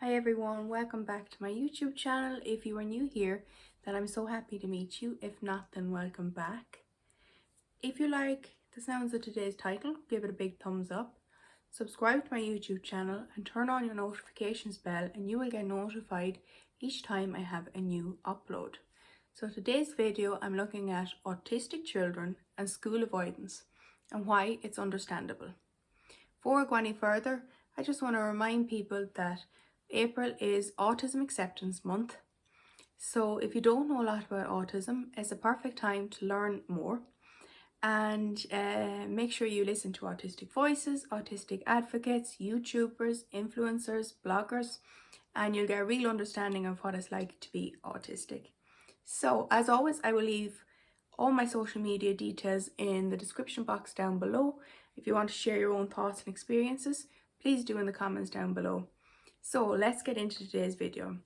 Hi everyone, welcome back to my YouTube channel. If you are new here, then I'm so happy to meet you. If not, then welcome back. If you like the sounds of today's title, give it a big thumbs up. Subscribe to my YouTube channel and turn on your notifications bell and you will get notified each time I have a new upload. So today's video, I'm looking at autistic children and school avoidance and why it's understandable. Before I go any further, I just want to remind people that April is Autism Acceptance Month. So if you don't know a lot about autism, it's a perfect time to learn more. And make sure you listen to autistic voices, autistic advocates, YouTubers, influencers, bloggers, and you'll get a real understanding of what it's like to be autistic. So as always, I will leave all my social media details in the description box down below. If you want to share your own thoughts and experiences, please do in the comments down below. So let's get into today's video.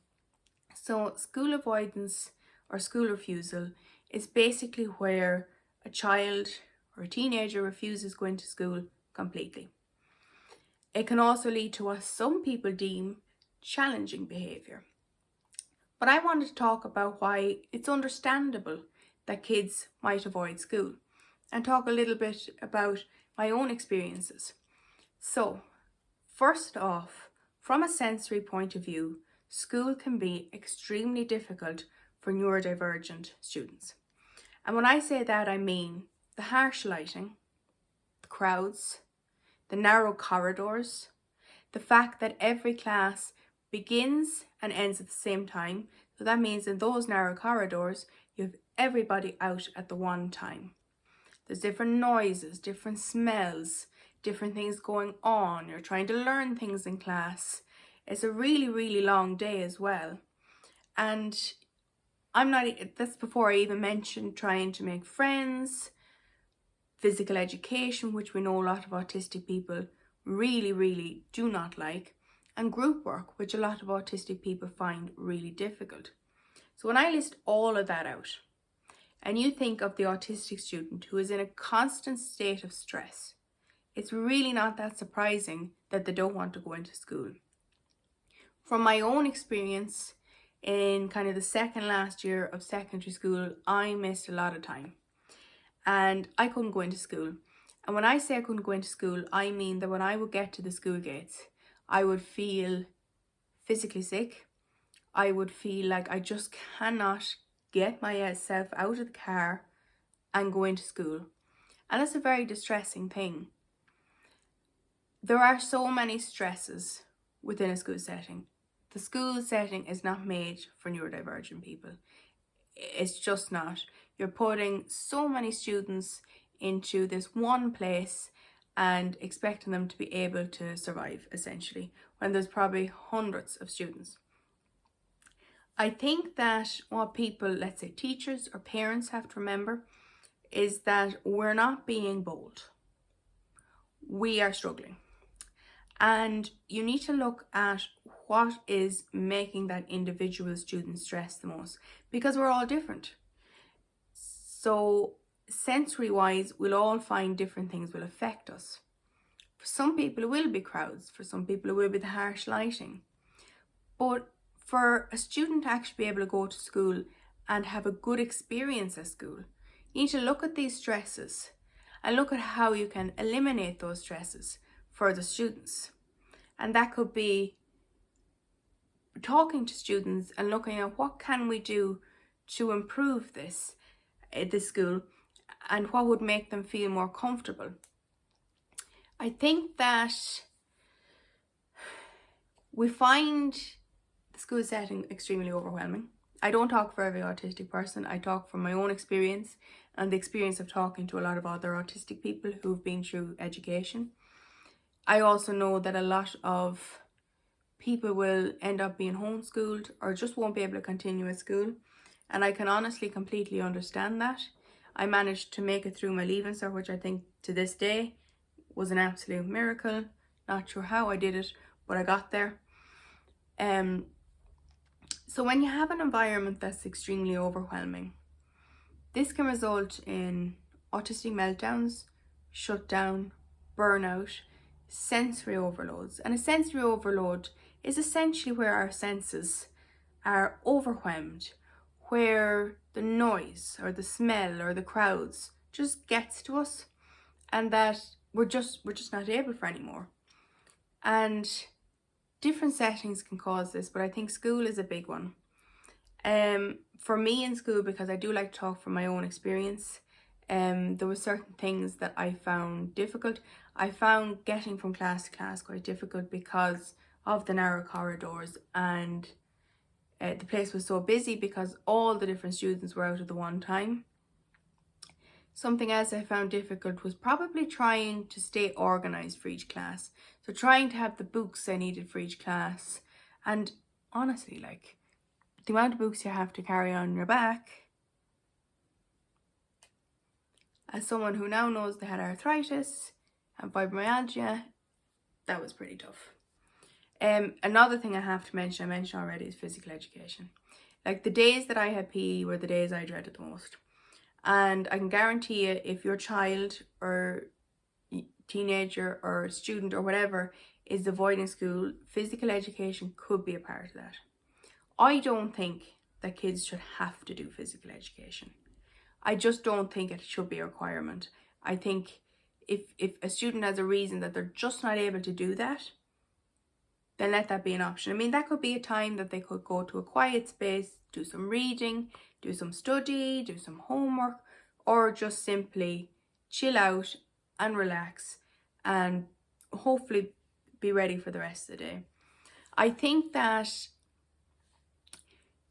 So school avoidance or school refusal is basically where a child or a teenager refuses going to school completely. It can also lead to what some people deem challenging behaviour. But I wanted to talk about why it's understandable that kids might avoid school and talk a little bit about my own experiences. So, first off, from a sensory point of view, school can be extremely difficult for neurodivergent students. And when I say that, I mean the harsh lighting, the crowds, the narrow corridors, the fact that every class begins and ends at the same time. So that means in those narrow corridors, you have everybody out at the one time. There's different noises, different smells, different things going on. You're trying to learn things in class. It's a really, really long day as well. And that's before I even mentioned trying to make friends, physical education, which we know a lot of autistic people really, really do not like, and group work, which a lot of autistic people find really difficult. So when I list all of that out, and you think of the autistic student who is in a constant state of stress, it's really not that surprising that they don't want to go into school. From my own experience in kind of the second last year of secondary school, I missed a lot of time and I couldn't go into school. And when I say I couldn't go into school, I mean that when I would get to the school gates, I would feel physically sick. I would feel like I just cannot get myself out of the car and go into school. And it's a very distressing thing. There are so many stresses within a school setting. The school setting is not made for neurodivergent people. It's just not. You're putting so many students into this one place and expecting them to be able to survive, essentially, when there's probably hundreds of students. I think that what people, let's say teachers or parents, have to remember is that we're not being bold. We are struggling. And you need to look at what is making that individual student stress the most, because we're all different. So sensory wise, we'll all find different things will affect us. For some people it will be crowds, for some people it will be the harsh lighting. But for a student to actually be able to go to school and have a good experience at school, you need to look at these stresses and look at how you can eliminate those stresses for the students. And that could be talking to students and looking at what can we do to improve this at the school and what would make them feel more comfortable. I think that we find the school setting extremely overwhelming. I don't talk for every autistic person. I talk from my own experience and the experience of talking to a lot of other autistic people who've been through education. I also know that a lot of people will end up being homeschooled or just won't be able to continue at school. And I can honestly completely understand that. I managed to make it through my Leaving Cert, which I think to this day was an absolute miracle. Not sure how I did it, but I got there. So when you have an environment that's extremely overwhelming, this can result in autistic meltdowns, shutdown, burnout, sensory overloads. And a sensory overload is essentially where our senses are overwhelmed, where the noise or the smell or the crowds just gets to us, and that we're just not able for anymore. And different settings can cause this, but I think school is a big one. For me in school, because I do like to talk from my own experience, there were certain things that I found difficult. I found getting from class to class quite difficult because of the narrow corridors, and the place was so busy because all the different students were out at the one time. Something else I found difficult was probably trying to stay organised for each class. So trying to have the books I needed for each class. And honestly, like, the amount of books you have to carry on your back, as someone who now knows they had arthritis and fibromyalgia, that was pretty tough. Another thing I have to mention, I mentioned already, is physical education. Like, the days that I had PE were the days I dreaded the most. And I can guarantee you, if your child or teenager or student or whatever is avoiding school, physical education could be a part of that. I don't think that kids should have to do physical education. I just don't think it should be a requirement. I think if a student has a reason that they're just not able to do that, then let that be an option. I mean, that could be a time that they could go to a quiet space, do some reading, do some study, do some homework, or just simply chill out and relax and hopefully be ready for the rest of the day. I think that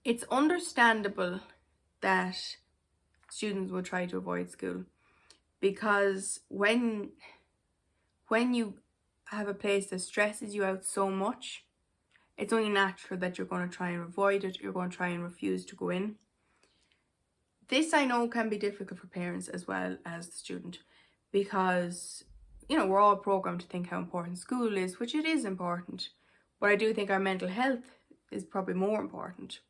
it's understandable that students will try to avoid school, because when you have a place that stresses you out so much, it's only natural that you're going to try and avoid it. You're going to try and refuse to go in. This, I know, can be difficult for parents as well as the student, because, you know, we're all programmed to think how important school is, which it is important, but I do think our mental health is probably more important.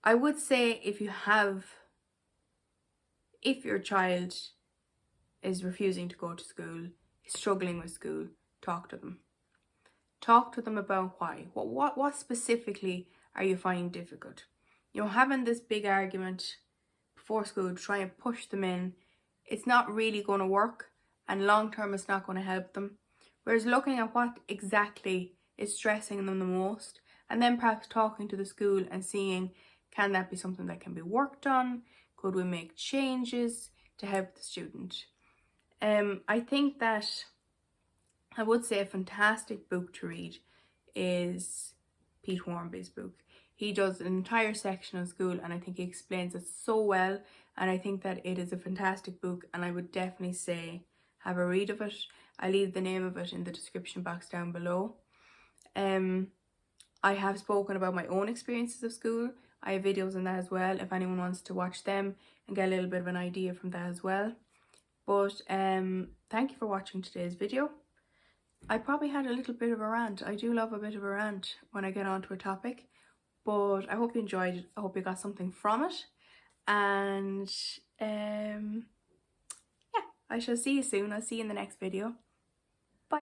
I would say if your child is refusing to go to school, is struggling with school, talk to them. Talk to them about why. What specifically are you finding difficult? You know, having this big argument before school to try and push them in, it's not really going to work, and long term it's not going to help them. Whereas looking at what exactly is stressing them the most, and then perhaps talking to the school and seeing, can that be something that can be worked on? Could we make changes to help the student? I think that I would say a fantastic book to read is Pete Wharmby's book. He does an entire section on school, and I think he explains it so well, and I think that it is a fantastic book, and I would definitely say have a read of it. I'll leave the name of it in the description box down below. I have spoken about my own experiences of school. I have videos on that as well, if anyone wants to watch them and get a little bit of an idea from that as well. But thank you for watching today's video. I probably had a little bit of a rant. I do love a bit of a rant when I get onto a topic, but I hope you enjoyed it. I hope you got something from it, and yeah, I shall see you soon. I'll see you in the next video.